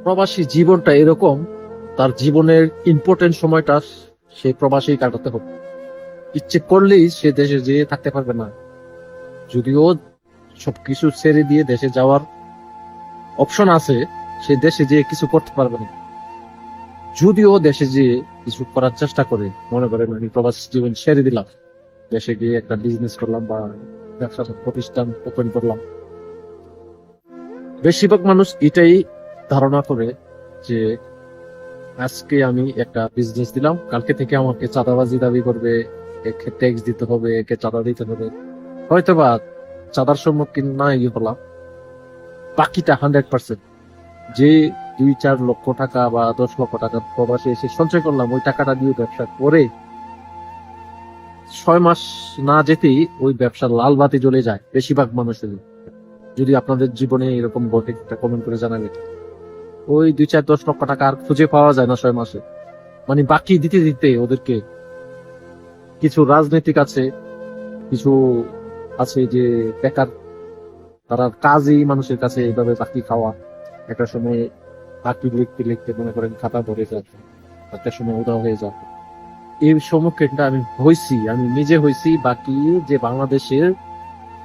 প্রবাসী জীবনটা এরকম, তার জীবনের ইম্পর্টেন্ট সময়টা সে প্রবাসী কাটাতে হবে। ইচ্ছে করলেই সে দেশে যেয়ে থাকতে পারবে না। যদিও সবকিছু ছেড়ে দিয়ে দেশে যাওয়ার অপশন আছে, সে দেশে যেয়ে কিছু করতে পারবে না। যদিও দেশে যেয়ে কিছু করার চেষ্টা করে, মনে করেন আমি প্রবাসী জীবন ছেড়ে দিলাম, দেশে গিয়ে একটা বিজনেস করলাম বা ব্যবসা প্রতিষ্ঠান ওপেন করলাম, বেশিরভাগ মানুষ এটাই ধারণা করে যে আজকে আমি একটা বিজনেস দিলাম, কালকে থেকে আমাকে চাঁদাবাজি দাবি করবে, একে ট্যাক্স দিতে হবে, একে চাঁদা দিতে হবে। হয়তোবা চাঁদার সম্মুখীন না হলাম, বাকিটা 100% যে 2-4 লক্ষ টাকা বা 10 লক্ষ টাকা প্রবাসে এসে সঞ্চয় করলাম, ওই টাকাটা দিয়ে ব্যবসা করে 6 মাস না যেতেই ওই ব্যবসার লাল বাতি জ্বলে যায় বেশিরভাগ মানুষের। যদি আপনাদের জীবনে এরকম ঘটে, একটা কমেন্ট করে জানাবেন। ওই 2-4-10 লক্ষ টাকা আর খুঁজে পাওয়া যায় না 6 মাসে। মানে বাকি দিতে দিতে ওদেরকে, কিছু রাজনৈতিক আছে, কিছু আছে যে বেকার, তারা কাজই মানুষের কাছে এইভাবে বাকি খাওয়া। একটা সময় বাকি লিখতে লিখতে মনে করেন খাতা ভরে যাচ্ছে, একটা সময় উধাও হয়ে যায়। এই সম্মুখীনটা আমি হয়েছি, আমি নিজে হয়েছি। বাকি যে বাংলাদেশের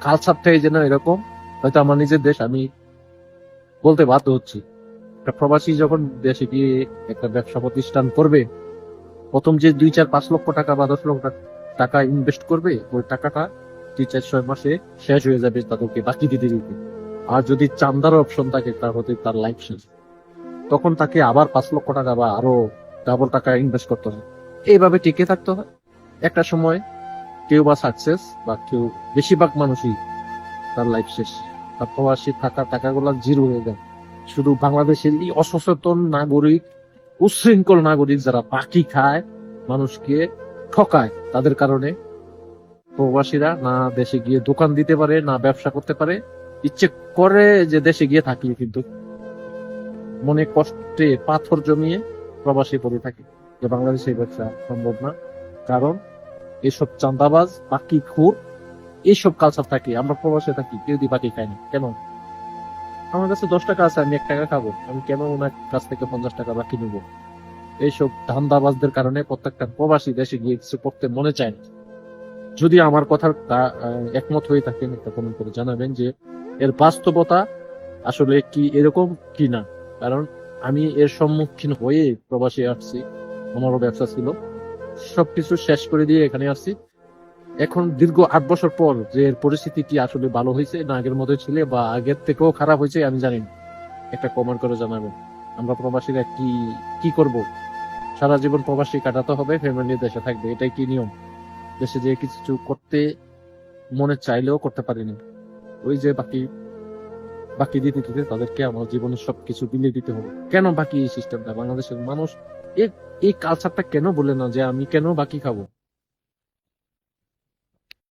কালচারটাই যেন এরকম, হয়তো আমার নিজের দেশ, আমি বলতে বাধ্য হচ্ছি। একটা প্রবাসী যখন দেশে গিয়ে একটা ব্যবসা প্রতিষ্ঠান করবে, প্রথম যে 2-4-5 লক্ষ টাকা বা 10 লক্ষ টাকা ইনভেস্ট করবে, ওই টাকাটা 2-4-6 মাসে শেষ হয়ে যাবে তাদেরকে বাকি দিতে দিতে। আর যদি চান্দার অপশন থাকে, তাহলে তার লাইফ শেষ। তখন তাকে আবার 5 লক্ষ টাকা বা আরো ডাবল টাকা ইনভেস্ট করতে হয়। এইভাবে টিকে থাকতে হয়। একটা সময় কেউ বা সাকসেস, বা কেউ, বেশিরভাগ মানুষই তার লাইফ শেষ। আর প্রবাসী থাকা টাকাগুলো জিরো হয়ে যায়। শুধু বাংলাদেশের এই অসচেতন নাগরিক, উচ্ছৃঙ্খল নাগরিক যারা বাকি খায়, মানুষকে ঠকায়, তাদের কারণে প্রবাসীরা না দেশে গিয়ে দোকান দিতে পারে, না ব্যবসা করতে পারে। ইচ্ছে করে যে দেশে গিয়ে থাকি, কিন্তু মনে কষ্টে পাথর জমিয়ে প্রবাসী পড়ে থাকে, যে বাংলাদেশে এই ব্যবসা সম্ভব না। কারণ এসব চাঁদাবাজ, বাকি খুর, এইসব কালচার থাকে। আমরা প্রবাসে থাকি, কেউ দিয়ে বাকি খাই না। কেন? আমার কাছে 10 টাকা আছে, আমি 1 টাকা খাবো, আমি কেন ওনার কাছ থেকে 50 টাকা বাকি নেবো? এইসব ধান্দাবাজদের কারণে প্রত্যেকটা প্রবাসী দেশে গিয়ে কিছু করতে মনে চায় না। যদি আমার কথার একমত হয়ে থাকেন, একটা কমেন্ট করে জানাবেন যে এর বাস্তবতা আসলে কি এরকম কি না। কারণ আমি এর সম্মুখীন হয়ে প্রবাসী আসছি, আমারও ব্যবসা ছিল, সবকিছু শেষ করে দিয়ে এখানে আসছি। এখন দীর্ঘ 8 বছর পর যে এর পরিস্থিতি কি আসলে ভালো হয়েছে না আগের মতো ছিল, বা আগের থেকেও খারাপ হয়েছে, আমি জানি না। একটা কমেন্ট করে জানাবেন। আমরা প্রবাসীরা কি কি করব? সারা জীবন প্রবাসী কাটাতে হবে, ফ্যামিলি দেশে থাকবে, এটাই কি নিয়ম? দেশে যে কিছু করতে মনে চাইলেও করতে পারিনি। ওই যে বাকি বাকি দিতে দিতে তাদেরকে আমার জীবনের সবকিছু বিলিয়ে দিতে হবে। কেন বাকি এই সিস্টেমটা? বাংলাদেশের মানুষ এই এই কালচারটা কেন বলে না যে আমি কেন বাকি খাবো?